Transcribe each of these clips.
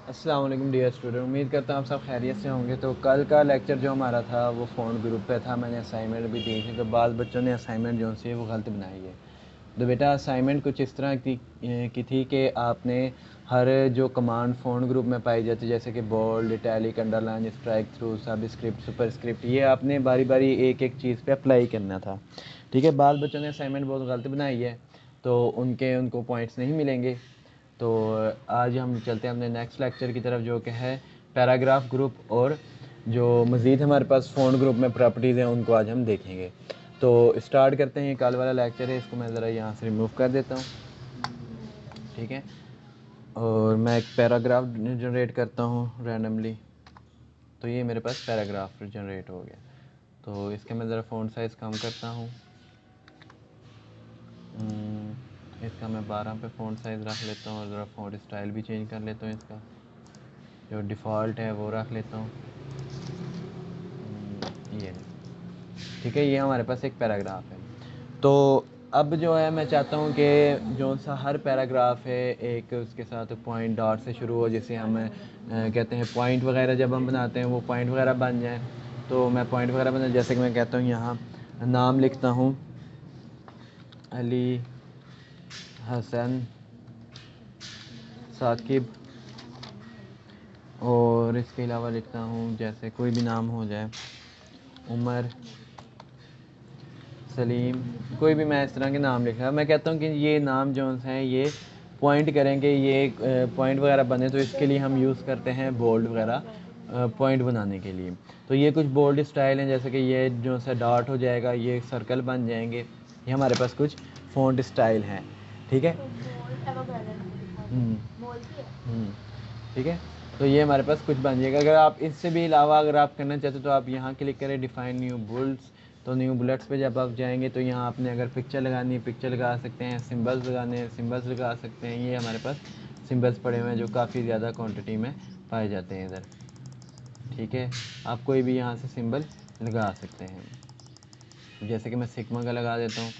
अस्सलाम वालेकुम dear student, उम्मीद करता हूँ आप सब खैरियत से होंगे। तो कल का लेक्चर जो हमारा था वो फ़ोन ग्रुप पे था। मैंने असाइनमेंट भी दी थी, तो बाज़ बच्चों ने असाइनमेंट जो सी है वो गलत बनाई है। तो बेटा असाइनमेंट कुछ इस तरह की थी कि आपने हर जो कमांड फ़ोन ग्रुप में पाई जाती है, जैसे कि bold, italic, underline, strikethrough, subscript, superscript, ये आपने बारी बारी एक एक चीज़ पे अप्लाई करना था। ठीक है, बाज़ बच्चों ने असाइनमेंट बहुत गलत बनाई है, तो उनको पॉइंट्स नहीं मिलेंगे। तो आज हम चलते हैं अपने नेक्स्ट लेक्चर की तरफ, जो कि है पैराग्राफ ग्रुप, और जो मज़ीद हमारे पास फ़ोन ग्रुप में प्रॉपर्टीज़ हैं उनको आज हम देखेंगे। तो स्टार्ट करते हैं। कल वाला लेक्चर है, इसको मैं ज़रा यहाँ से रिमूव कर देता हूँ। ठीक है, और मैं एक पैराग्राफ जनरेट करता हूँ रैंडमली। तो ये मेरे पास पैराग्राफ जनरेट हो गया। तो इसके मैं ज़रा फ़ॉन्ट साइज़ कम करता हूँ। इसका मैं 12 पे फ़ॉन्ट साइज़ रख लेता हूँ, और ज़रा फ़ॉन्ट स्टाइल भी चेंज कर लेता हूँ। इसका जो डिफ़ॉल्ट है वो रख लेता हूँ। ये ठीक है, ये हमारे पास एक पैराग्राफ है। तो अब जो है मैं चाहता हूँ कि जो सा हर पैराग्राफ है एक उसके साथ पॉइंट डॉट से शुरू हो, जिसे हम कहते हैं पॉइंट वगैरह जब हम बनाते हैं वो पॉइंट वगैरह बन जाए। तो मैं पॉइंट वगैरह बना, जैसे कि मैं कहता हूँ यहाँ नाम लिखता हूँ अली हसन साकिब, और इसके अलावा लिखता हूँ जैसे कोई भी नाम हो जाए, उमर, सलीम, कोई भी मैं इस तरह के नाम लिखा है। मैं कहता हूँ कि ये नाम जो हैं ये पॉइंट करेंगे, ये पॉइंट वगैरह बने, तो इसके लिए हम यूज़ करते हैं बोल्ड वगैरह पॉइंट बनाने के लिए। तो ये कुछ बोल्ड स्टाइल हैं, जैसे कि ये जो सा डॉट हो जाएगा, ये सर्कल बन जाएंगे। ये हमारे पास कुछ फ़ॉन्ट स्टाइल हैं। ठीक है, ठीक है। तो ये हमारे पास कुछ बन जाएगा। अगर आप इससे भी अलावा अगर आप करना चाहते हो तो आप यहाँ क्लिक करें डिफाइन न्यू बुलेट्स। तो न्यू बुलेट्स पे जब आप जाएंगे तो यहाँ आपने अगर पिक्चर लगानी है पिक्चर लगा सकते हैं, सिंबल्स लगाने हैं सिंबल्स लगा सकते हैं। ये हमारे पास सिंबल्स पड़े हुए हैं जो काफ़ी ज़्यादा क्वान्टिटी में पाए जाते हैं इधर। ठीक है, आप कोई भी यहाँ से सिंबल लगा सकते हैं, जैसे कि मैं सिग्मा का लगा देता हूँ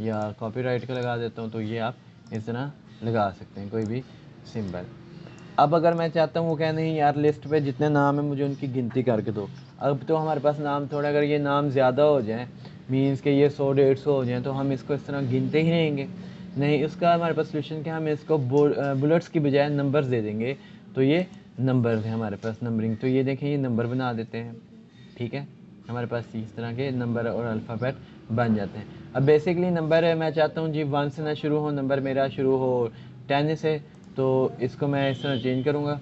या कॉपीराइट का लगा देता हूँ। तो ये आप इस तरह लगा सकते हैं कोई भी सिंबल। अब अगर मैं चाहता हूँ वो कह नहीं यार लिस्ट पे जितने नाम हैं मुझे उनकी गिनती करके दो। अब तो हमारे पास नाम थोड़ा, अगर ये नाम ज़्यादा हो जाए, मीन्स के ये 100-150 हो जाए, तो हम इसको इस तरह गिनते ही रहेंगे नहीं। उसका हमारे पास सोल्यूशन क्या, हम इसको बुलेट्स की बजाय नंबर्स दे देंगे। तो ये नंबर्स हैं हमारे पास, नंबरिंग। तो ये देखें, ये नंबर बना देते हैं। ठीक है, हमारे पास इस तरह के नंबर और अल्फ़ाबेट बन जाते हैं। अब बेसिकली नंबर है, मैं चाहता हूँ जी 1 से ना शुरू हो, नंबर मेरा शुरू हो 10 से। तो इसको मैं इस तरह चेंज करूँगा,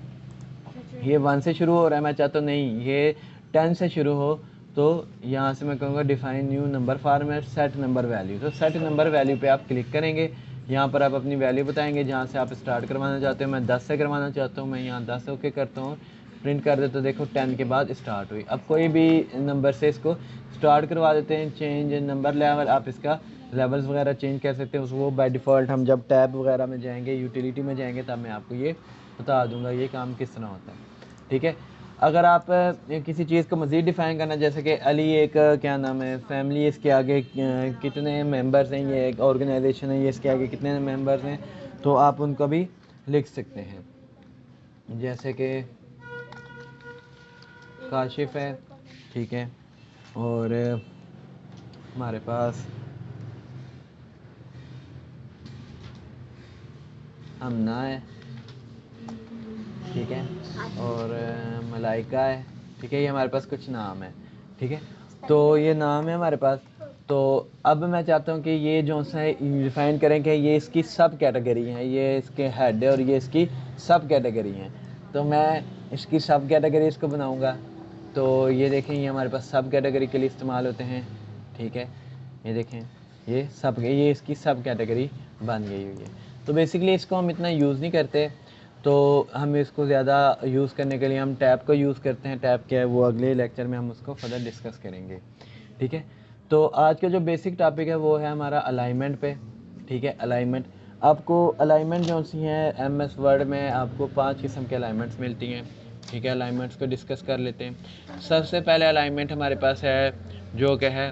ये 1 से शुरू हो रहा है, मैं चाहता हूँ नहीं ये 10 से शुरू हो। तो यहाँ से मैं कहूँगा define new number format set number value. तो सेट नंबर वैल्यू पे आप क्लिक करेंगे। यहाँ पर आप अपनी वैल्यू बताएंगे जहाँ से आप स्टार्ट करवाना चाहते हो। मैं 10 से करवाना चाहता हूँ, मैं यहाँ 10 ओके करता हूँ, प्रिंट कर देते। तो देखो 10 के बाद स्टार्ट हुई। अब कोई भी नंबर से इसको स्टार्ट करवा देते हैं। चेंज नंबर लेवल, आप इसका लेवल्स वगैरह चेंज कर सकते हैं। वो बाय डिफ़ॉल्ट हम जब टैब वगैरह में जाएंगे, यूटिलिटी में जाएंगे, तब मैं आपको ये बता दूंगा ये काम किस तरह होता है। ठीक है, अगर आप किसी चीज़ को मज़ीद डिफ़ाइन करना, जैसे कि अली एक क्या नाम है फैमिली, इसके आगे कितने मेंबर्स हैं, ये एक ऑर्गेनाइजेशन है, ये इसके आगे कितने मेंबर्स हैं, तो आप उनको भी लिख सकते हैं। जैसे कि काशिफ है, ठीक है, और हमारे पास अमना है, ठीक है, और मलाइका है। ठीक है, ये हमारे पास कुछ नाम है। ठीक है, तो ये नाम है हमारे पास। तो अब मैं चाहता हूँ कि ये जो सा डिफाइन करें कि ये इसकी सब कैटेगरी हैं, ये इसके हेड है और ये इसकी सब कैटेगरी हैं। तो मैं इसकी सब कैटेगरी इसको बनाऊँगा। तो ये देखें, ये हमारे पास सब कैटेगरी के लिए इस्तेमाल होते हैं। ठीक है, ये देखें, ये इसकी सब कैटेगरी बन गई हुई है। तो बेसिकली इसको हम इतना यूज़ नहीं करते, तो हम इसको ज़्यादा यूज़ करने के लिए हम टैब को यूज़ करते हैं। टैब क्या है वो अगले लेक्चर में हम उसको फर्दर डिस्कस करेंगे। ठीक है, तो आज का जो बेसिक टॉपिक है वो है हमारा अलाइनमेंट पे। ठीक है, अलाइनमेंट, आपको अलाइनमेंट जो सी हैं एमएस वर्ड में आपको 5 किस्म के अलाइनमेंट्स मिलती हैं। ठीक है, अलाइनमेंट्स को डिस्कस कर लेते हैं। सबसे पहले अलाइनमेंट हमारे पास है जो क्या है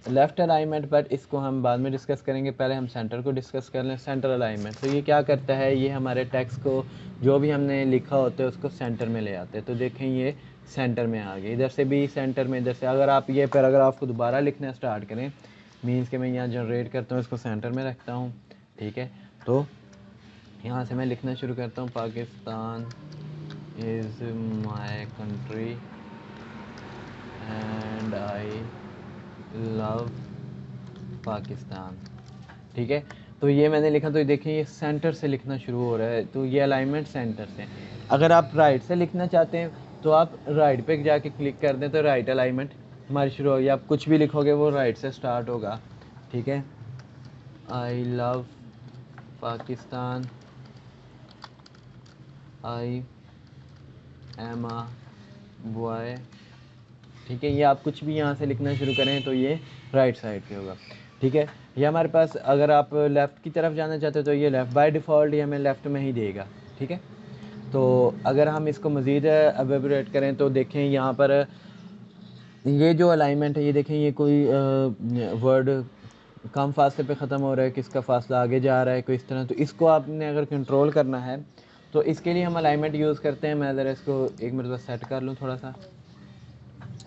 लेफ़्ट अलाइनमेंट, बट इसको हम बाद में डिस्कस करेंगे, पहले हम सेंटर को डिस्कस कर लें। सेंटर अलाइनमेंट तो ये क्या करता है, ये हमारे टेक्स्ट को जो भी हमने लिखा होता है उसको सेंटर में ले आते हैं। तो देखें ये सेंटर में आ गए, इधर से भी सेंटर में, इधर से अगर आप ये पैराग्राफ को दोबारा लिखना स्टार्ट करें, मीन्स के मैं यहाँ जनरेट करता हूँ, इसको सेंटर में रखता हूँ, ठीक है। तो यहाँ से मैं लिखना शुरू करता हूँ, Pakistan is my country and I love Pakistan, ठीक है। तो ये मैंने लिखा, तो देखें ये सेंटर से लिखना शुरू हो रहा है, तो ये अलाइनमेंट सेंटर से। अगर आप राइट से लिखना चाहते हैं तो आप राइट पे जाके क्लिक कर दें, तो राइट अलाइनमेंट हमारी शुरू होगी। आप कुछ भी लिखोगे वो राइट से स्टार्ट होगा, ठीक है। I love Pakistan, I am a boy, ठीक है। ये आप कुछ भी यहाँ से लिखना शुरू करें तो ये राइट साइड पे होगा, ठीक है। ये हमारे पास, अगर आप लेफ़्ट की तरफ जाना चाहते हो तो ये लेफ़्ट बाय डिफ़ॉल्ट ये हमें लेफ़्ट में ही देगा, ठीक है। तो अगर हम इसको मज़ीद एबोरेट करें तो देखें यहाँ पर ये जो अलाइनमेंट है, ये देखें ये कोई वर्ड कम फासले पे ख़त्म हो रहा है, किसका फासला आगे जा रहा है, कोई इस तरह। तो इसको आपने अगर कंट्रोल करना है तो इसके लिए हम अलाइनमेंट यूज़ करते हैं। मैं ज़रा इसको एक मिनट सेट कर लूँ थोड़ा सा,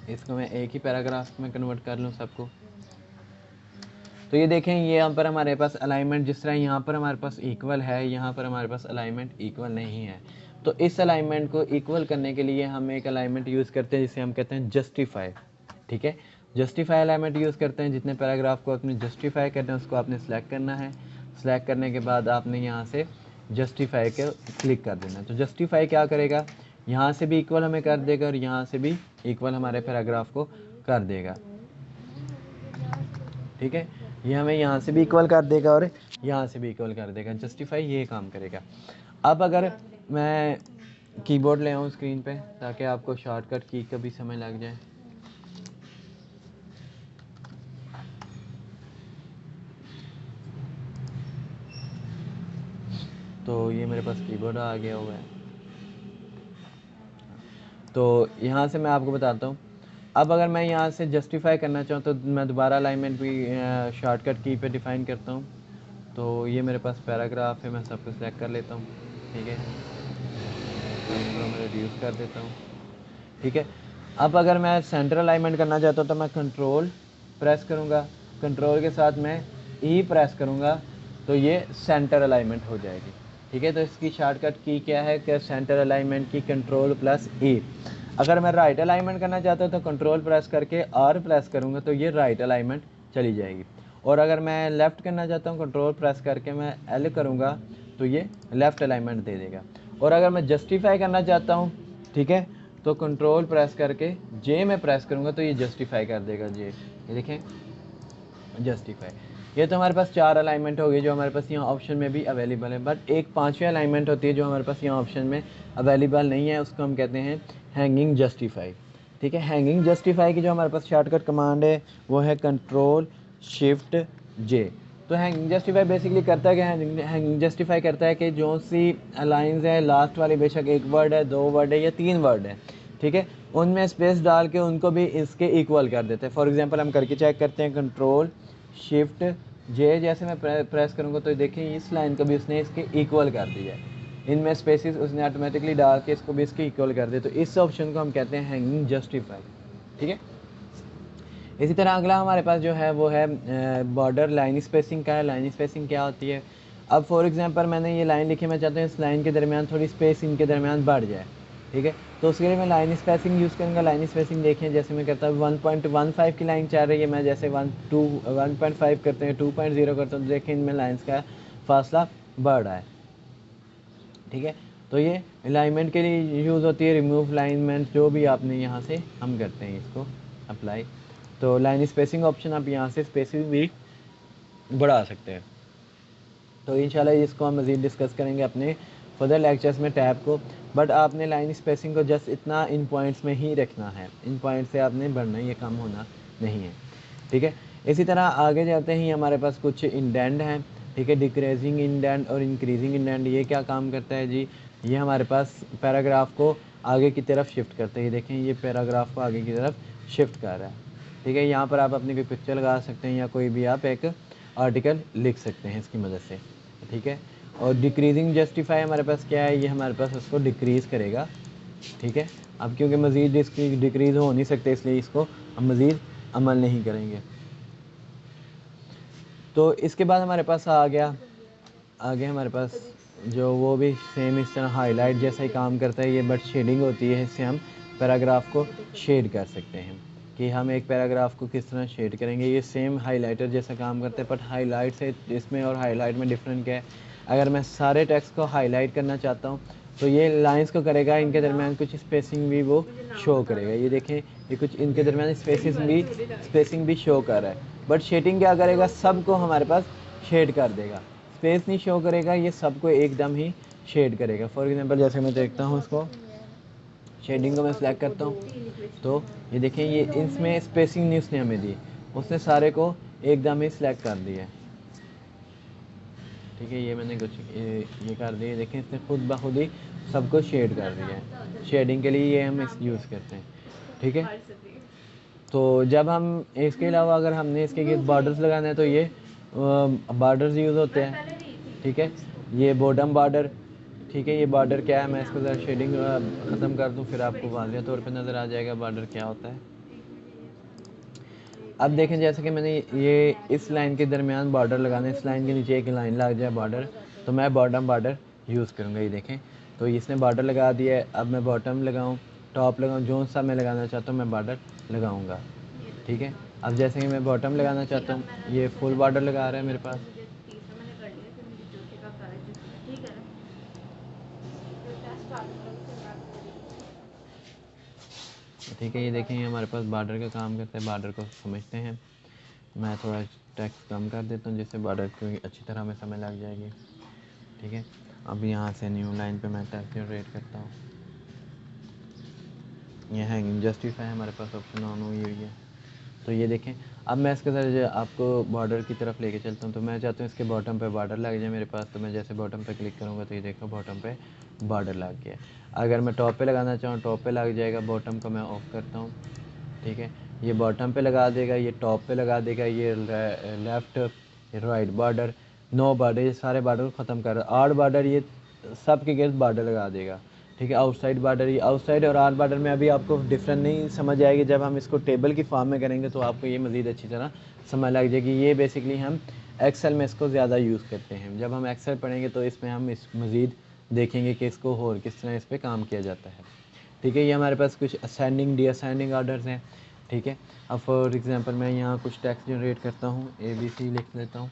इसको मैं एक ही पैराग्राफ में कन्वर्ट कर लूँ सबको। तो ये देखें ये यहाँ पर हमारे पास अलाइनमेंट, जिस तरह यहाँ पर हमारे पास इक्वल है, यहाँ पर हमारे पास अलाइनमेंट इक्वल नहीं है। तो इस अलाइनमेंट को इक्वल करने के लिए हम एक अलाइनमेंट यूज़ करते हैं जिसे हम कहते हैं जस्टिफाई, ठीक है। जस्टिफाई अलाइनमेंट यूज़ करते हैं, जितने पैराग्राफ को आपने जस्टिफाई करना है उसको आपने सेलेक्ट करना है। सेलेक्ट करने के बाद आपने यहाँ से जस्टिफाई के क्लिक कर देना है। तो जस्टिफाई क्या करेगा, यहाँ से भी इक्वल हमें कर देगा और यहाँ से भी इक्वल हमारे पैराग्राफ को कर देगा, ठीक है। ये हमें यहाँ से भी इक्वल कर देगा और यहाँ से भी इक्वल कर देगा। जस्टिफाई ये काम करेगा। अब अगर मैं कीबोर्ड ले आऊँ स्क्रीन पे ताकि आपको शॉर्टकट की का भी समझ लग जाए, तो ये मेरे पास कीबोर्ड आ गया हुआ है। तो यहाँ से मैं आपको बताता हूँ। अब अगर मैं यहाँ से जस्टिफाई करना चाहूँ तो मैं दोबारा अलाइनमेंट भी शॉर्टकट की पे डिफ़ाइन करता हूँ। तो ये मेरे पास पैराग्राफ है, मैं सब कुछ सेलेक्ट कर लेता हूँ, ठीक है। तो मैं रिड्यूस कर देता हूँ, ठीक है। अब अगर मैं सेंटर अलाइनमेंट करना चाहता हूँ तो मैं कंट्रोल प्रेस करूँगा, कंट्रोल के साथ मैं ई प्रेस करूँगा तो ये सेंटर अलाइनमेंट हो जाएगी, ठीक है। तो इसकी शॉर्टकट की क्या है कि सेंटर अलाइनमेंट की कंट्रोल प्लस ई। अगर मैं राइट अलाइनमेंट करना चाहता हूँ तो कंट्रोल प्रेस करके आर प्रेस करूँगा तो ये राइट अलाइनमेंट चली जाएगी। और अगर मैं लेफ़्ट करना चाहता हूँ कंट्रोल प्रेस करके मैं एल करूँगा तो ये लेफ़्ट अलाइनमेंट दे देगा। और अगर मैं जस्टिफाई करना चाहता हूँ, ठीक है, तो कंट्रोल प्रेस करके जे में प्रेस करूँगा तो ये जस्टिफाई कर देगा, जे, ये देखें जस्टिफाई। ये तो हमारे पास 4 अलाइनमेंट हो गई जो हमारे पास यहाँ ऑप्शन में भी अवेलेबल है। बट एक 5वीं अलाइनमेंट होती है जो हमारे पास यहाँ ऑप्शन में अवेलेबल नहीं है, उसको हम कहते हैं हैंगिंग जस्टिफाई, ठीक है। हैंगिंग जस्टिफाई की जो हमारे पास शॉर्टकट कमांड है वो है कंट्रोल शिफ्ट जे। तो हैंगिंग जस्टिफाई बेसिकली करता है कि हैंगिंग जस्टिफाई करता है कि जो सी लाइन्स है लास्ट वाली, बेशक एक वर्ड है, 2 वर्ड है या 3 वर्ड है, ठीक है, उनमें स्पेस डाल के उनको भी इसके इक्वल कर देते हैं। फॉर एग्जांपल हम करके चेक करते हैं, कंट्रोल शिफ्ट जे जैसे मैं प्रेस करूँगा तो देखिए इस लाइन को भी उसने इसके इक्वल कर दिया है, इनमें स्पेसिस उसने ऑटोमेटिकली डाल के इसको भी इसके इक्वल कर दिया। तो इस ऑप्शन को हम कहते हैं हैंगिंग जस्टिफाई, ठीक है। इसी तरह अगला हमारे पास जो है वो है बॉर्डर लाइन स्पेसिंग का है। लाइन स्पेसिंग क्या होती है, अब फॉर एग्जांपल मैंने ये लाइन लिखी, मैं चाहता हूँ इस लाइन के दरमियान थोड़ी स्पेस इनके दरमियान बढ़ जाए, ठीक है। तो उसके लिए मैं लाइन स्पेसिंग यूज़ करूँगा। लाइन स्पेसिंग देखें, जैसे मैं करता हूँ 1.15 की लाइन चाह रही है, मैं जैसे 1.5 करते हैं, 2.0 करता हूँ, देखें इनमें लाइन्स का फासला बढ़ रहा है, ठीक है। तो ये अलाइनमेंट के लिए यूज़ होती है, रिमूव अलाइनमेंट जो भी आपने यहाँ से हम करते हैं इसको अप्लाई। तो लाइन स्पेसिंग ऑप्शन आप यहाँ से स्पेसिंग भी बढ़ा सकते हैं। तो इंशाल्लाह इसको हम मज़ीद डिस्कस करेंगे अपने फर्दर लेक्चर्स में टैब को। बट आपने लाइन स्पेसिंग को जस्ट इतना इन पॉइंट्स में ही रखना है, इन पॉइंट से आपने बढ़ना, ये कम होना नहीं है, ठीक है। इसी तरह आगे जाते ही हमारे पास कुछ इंडेंट हैं, ठीक है, डिक्रीजिंग इंडेंट और इंक्रीजिंग इंडेंट। ये क्या काम करता है जी, ये हमारे पास पैराग्राफ को आगे की तरफ शिफ्ट करते हैं। ये देखें ये पैराग्राफ को आगे की तरफ शिफ्ट कर रहा है, ठीक है। यहाँ पर आप अपनी कोई पिक्चर लगा सकते हैं या कोई भी आप एक आर्टिकल लिख सकते हैं इसकी मदद से, ठीक है। और डिक्रीजिंग जस्टिफाई हमारे पास क्या है, ये हमारे पास उसको डिक्रीज़ करेगा, ठीक है। अब क्योंकि मज़ीद इसकी डिक्रीज़ हो नहीं सकते, इसलिए इसको हम मज़ीद अमल नहीं करेंगे। तो इसके बाद हमारे पास आगे हमारे पास जो वो भी सेम इस तरह हाईलाइट जैसा ही काम करता है ये, बट शेडिंग होती है, इससे हम पैराग्राफ को शेड कर सकते हैं कि हम एक पैराग्राफ को किस तरह शेड करेंगे। ये सेम हाईलाइटर जैसा काम करता है, बट हाईलाइट से इसमें और हाईलाइट में डिफरेंट क्या है, अगर मैं सारे टेक्स्ट को हाईलाइट करना चाहता हूँ तो ये लाइंस को करेगा, इनके दरमियान कुछ स्पेसिंग भी वो शो करेगा। ये देखें, ये कुछ इनके दरमियान स्पेसिंग भी शो कर रहा है, बट शेडिंग क्या करेगा, सबको हमारे पास शेड कर देगा, स्पेस नहीं शो करेगा, ये सबको एकदम ही शेड करेगा। फॉर एग्जांपल जैसे मैं देखता हूँ इसको, शेडिंग को मैं सिलेक्ट करता हूँ तो ये देखें, ये इसमें स्पेसिंग नहीं उसने हमें दी, उसने सारे को एकदम ही सिलेक्ट कर दिया है, ठीक है। ये मैंने कुछ ये कर दिया, देखें इसने खुद ब खुद ही सबको शेड कर दिया है। शेडिंग के लिए ये हम इस यूज़ करते हैं, ठीक है। तो जब हम इसके अलावा अगर हमने इसके बॉर्डर्स लगाना है तो ये बॉर्डर्स यूज़ होते हैं, ठीक है। ये बॉटम बॉर्डर, ठीक है। ये बॉर्डर क्या है, मैं इसको ज़रा शेडिंग ख़त्म कर दूँ, फिर आपको वाज़ेह तौर पे नज़र आ जाएगा बॉर्डर क्या होता है। अब देखें, जैसे कि मैंने ये इस लाइन के दरमियान बॉर्डर लगाना है, इस लाइन के नीचे एक लाइन लग जाए बॉर्डर, तो मैं बॉटम बॉर्डर यूज़ करूँगा। ये देखें, तो इसने बॉर्डर लगा दिया है। अब मैं बॉटम लगाऊँ, टॉप लगाऊँ, जो सा मैं लगाना चाहता हूँ मैं बॉर्डर लगाऊँगा, ठीक है। अब जैसे कि मैं बॉटम लगाना चाहता हूँ, ये फुल बॉर्डर लगा रहा है मेरे पास, ठीक है। ये देखें, ये हमारे पास बॉर्डर का काम करता है, बॉर्डर को समझते हैं। मैं थोड़ा टेक्स्ट कम कर देता हूँ जिससे बॉर्डर को अच्छी तरह में समझ लग जाएगी, ठीक है। अब यहाँ से न्यू लाइन पे मैं टेक्स्ट जनरेट करता हूँ। ये हैंगिंग जस्टिफाई हमारे पास ऑप्शन ऑन हुई हुई है। तो ये देखें, अब मैं इसके साथ आपको बॉर्डर की तरफ लेके चलता हूँ। तो मैं चाहता हूँ इसके बॉटम पे बॉर्डर लग जाए मेरे पास, तो मैं जैसे बॉटम पे क्लिक करूँगा तो ये देखो बॉटम पे बॉर्डर लग गया। अगर मैं टॉप पे लगाना चाहूँ टॉप पे लग जाएगा, बॉटम को मैं ऑफ करता हूँ, ठीक है। ये बॉटम पे लगा देगा, ये टॉप पे लगा देगा, ये left right border, no border, ये सारे बॉर्डर को ख़त्म कर, आठ बॉर्डर ये सब के गिर्द बॉर्डर लगा देगा, ठीक है। आउटसाइड बॉर्डर, ये आउटसाइड और आर बॉर्डर में अभी आपको डिफरेंट नहीं समझ आएगी, जब हम इसको टेबल की फॉर्म में करेंगे तो आपको ये मज़ीद अच्छी तरह समझ लग जाएगी। ये बेसिकली हम एक्सेल में इसको ज़्यादा यूज़ करते हैं। जब हम एक्सेल पढ़ेंगे तो इसमें हम इस मज़ीद देखेंगे कि इसको और किस तरह इस पर काम किया जाता है, ठीक है। ये हमारे पास कुछ असेंडिंग डिअसेंडिंग ऑर्डर्स हैं, ठीक है। अब फॉर एग्जांपल मैं यहाँ कुछ टेक्स्ट जनरेट करता हूँ, ABC लिख लेता हूँ,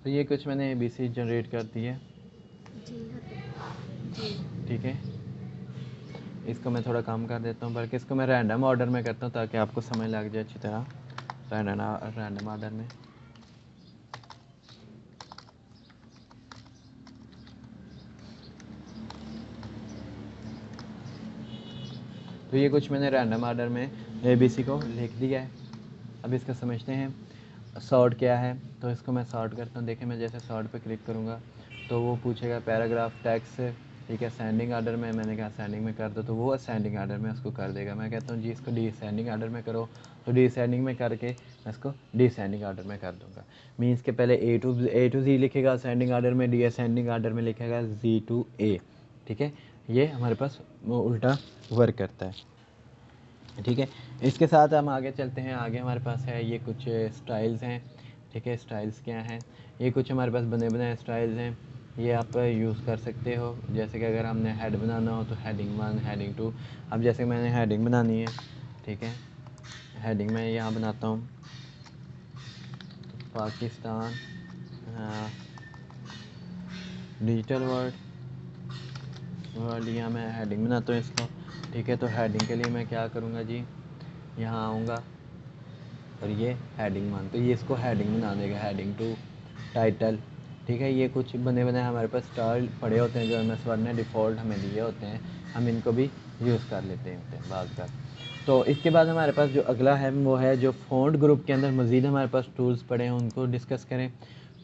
तो ये कुछ मैंने ABC जनरेट कर दी है, ठीक है। इसको मैं थोड़ा कम कर देता हूँ, बल्कि इसको मैं रैंडम ऑर्डर में करता हूँ ताकि आपको समझ लग जाए अच्छी तरह। रैंडम ऑर्डर में तो ये कुछ मैंने रैंडम ऑर्डर में ABC को लिख दिया है। अब इसका समझते हैं सॉर्ट क्या है, तो इसको मैं सॉर्ट करता हूँ। देखें, मैं जैसे सॉर्ट पे क्लिक करूँगा तो वो पूछेगा पैराग्राफ टेक्स्ट, ठीक है। असेंडिंग ऑर्डर में, मैंने कहा असेंडिंग में कर दो, तो वो असेंडिंग ऑर्डर में उसको कर देगा। मैं कहता हूँ जी इसको डिसेंडिंग ऑर्डर में करो, तो डिसेंडिंग में करके मैं इसको डिसेंडिंग ऑर्डर में कर दूँगा। मीन्स के पहले A to Z लिखेगा असेंडिंग ऑर्डर में, डिसेंडिंग ऑर्डर में लिखेगा Z to A, ठीक है। ये हमारे पास उल्टा वर्क करता है, ठीक है। इसके साथ हम आगे चलते हैं। आगे हमारे पास है ये कुछ स्टाइल्स हैं, ठीक है। स्टाइल्स क्या हैं, ये कुछ हमारे पास बने बनाए स्टाइल्स हैं, ये आप यूज़ कर सकते हो। जैसे कि अगर हमने हेड बनाना हो तो हेडिंग 1, हेडिंग 2। अब जैसे मैंने हेडिंग बनानी है, ठीक है, हेडिंग मैं यहाँ बनाता हूँ पाकिस्तान डिजिटल वर्ल्ड, यहाँ मैं हेडिंग बनाता हूँ इसको, ठीक है। तो हेडिंग के लिए मैं क्या करूँगा जी, यहाँ आऊँगा और ये हेडिंग 1, तो ये इसको हेडिंग बना देगा, हेडिंग 2 टाइटल, ठीक है। ये कुछ बने बनाए हमारे पास स्टाइल पड़े होते हैं जो MS वर्ड ने डिफ़ॉल्ट हमें दिए होते हैं, हम इनको भी यूज़ कर लेते हैं बाज़ का। तो इसके बाद हमारे पास जो अगला है वो है जो फ़ॉन्ट ग्रुप के अंदर मज़ीद हमारे पास टूल्स पड़े हैं उनको डिस्कस करें।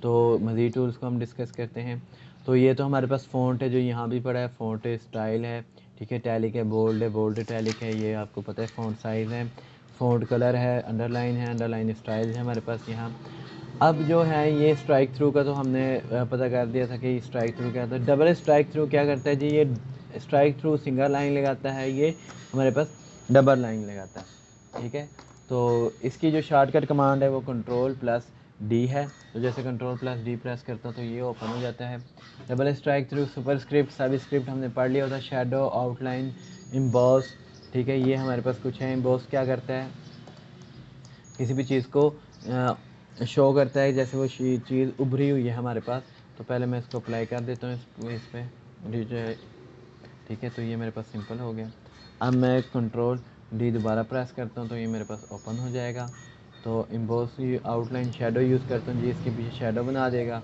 तो मज़ीद टूल्स को हम डिस्कस करते हैं। तो ये तो हमारे पास फ़ॉन्ट है जो यहाँ भी पड़ा है, फ़ॉन्ट स्टाइल है, ठीक है, टैलिक है, बोल्ड टैलिक है, ये आपको पता है, फ़ॉन्ट साइज़ है, फ़ॉन्ट कलर है, अंडरलाइन स्टाइल है हमारे पास यहाँ। अब जो है ये स्ट्राइक थ्रू का तो हमने पता कर दिया था कि स्ट्राइक थ्रू क्या होता है। डबल स्ट्राइक थ्रू क्या करता है जी, ये स्ट्राइक थ्रू सिंगल लाइन लगाता है, ये हमारे पास डबल लाइन लगाता है, ठीक है। तो इसकी जो शॉर्टकट कमांड है वो कंट्रोल+D है। तो जैसे कंट्रोल+D प्रेस करता हूँ तो ये ओपन हो जाता है। Double strike through, superscript, subscript हमने पढ़ लिया होता, शैडो, आउटलाइन, एम्बॉस, ठीक है, ये हमारे पास कुछ है। एम्बॉस क्या करता है, किसी भी चीज़ को शो करता है, जैसे वो चीज़ उभरी हुई है हमारे पास। तो पहले मैं इसको अप्लाई कर देता हूँ इस पर, ठीक है। तो ये मेरे पास सिंपल हो गया। अब मैं कंट्रोल+D दोबारा प्रेस करता हूँ तो ये मेरे पास ओपन हो जाएगा। तो एम्बॉस आउटलाइन शैडो यूज़ करता हूँ जी, इसके पीछे शैडो बना देगा,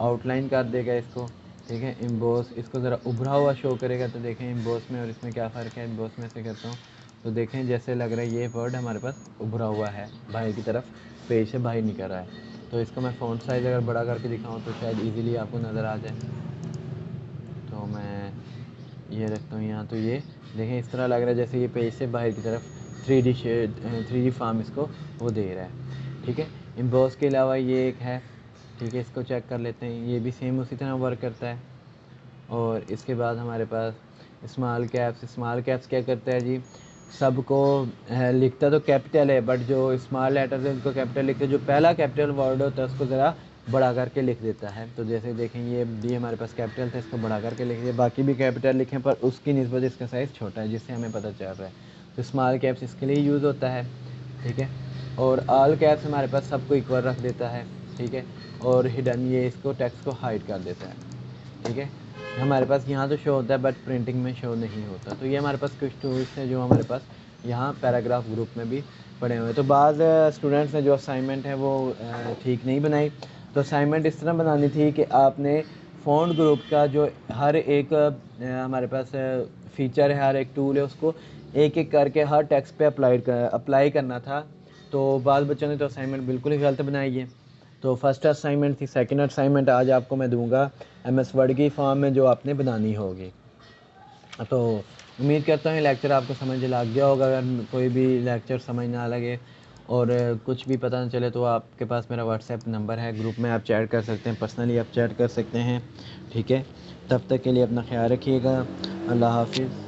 आउटलाइन कर देगा इसको, ठीक है। एम्बॉस इसको ज़रा उभरा हुआ शो करेगा। तो देखें एम्बॉस में और इसमें क्या फ़र्क है। एम्बॉस में से करता हूँ तो देखें जैसे लग रहा है ये वर्ड हमारे पास उभरा हुआ है, बाहर की तरफ पेज से बाहर निकल रहा है। तो इसको मैं फ़ॉन्ट साइज़ अगर बड़ा करके दिखाऊँ तो शायद ईज़िली आपको नज़र आ जाए। तो मैं ये रखता हूँ यहाँ। तो ये देखें इस तरह लग रहा है जैसे ये पेज से बाहर की तरफ 3D फॉर्म इसको वो दे रहा है, ठीक है। एम्बॉस के अलावा ये एक है, ठीक है, इसको चेक कर लेते हैं। ये भी सेम उसी तरह वर्क करता है। और इसके बाद हमारे पास स्मॉल कैप्स क्या करता है जी, सबको लिखता तो कैपिटल है, बट जो स्मॉल लेटर है उनको कैपिटल लिखते, जो पहला कैपिटल वर्ड होता है उसको ज़रा बड़ा करके लिख देता है। तो जैसे देखें ये डी हमारे पास कैपिटल था, इसको बड़ा करके लिख दिया, बाकी भी कैपिटल लिखें पर उसकी निस्बत इसका साइज़ छोटा है, जिससे हमें पता चल रहा है। तो स्मॉल कैप्स इसके लिए यूज़ होता है, ठीक है। और ऑल कैप्स हमारे पास सबको इक्वल रख देता है, ठीक है। और हिडन ये इसको टेक्स्ट को हाइड कर देता है, ठीक है। हमारे पास यहाँ तो शो होता है बट प्रिंटिंग में शो नहीं होता। तो ये हमारे पास कुछ टूल्स हैं जो हमारे पास यहाँ पैराग्राफ ग्रुप में भी पड़े हुए हैं। तो बाद स्टूडेंट्स ने जो असाइनमेंट है वो ठीक नहीं बनाई। तो असाइनमेंट इस तरह बनानी थी कि आपने फ़ॉन्ट ग्रुप का जो हर एक हमारे पास फ़ीचर है, हर एक टूल है, उसको एक एक करके हर टेक्स्ट पे अप्लाई करना था। तो बाद बच्चों ने तो असाइनमेंट बिल्कुल ही गलत बनाई है। तो फर्स्ट असाइनमेंट थी, सेकंड असाइनमेंट आज आपको मैं दूंगा MS वर्ड की फॉर्म में जो आपने बनानी होगी। तो उम्मीद करता हूँ लेक्चर आपको समझ लग गया होगा। अगर कोई भी लेक्चर समझ ना लगे और कुछ भी पता ना चले तो आपके पास मेरा व्हाट्सएप नंबर है, ग्रुप में आप चैट कर सकते हैं, पर्सनली आप चैट कर सकते हैं, ठीक है। तब तक के लिए अपना ख्याल रखिएगा। अल्लाह हाफिज़।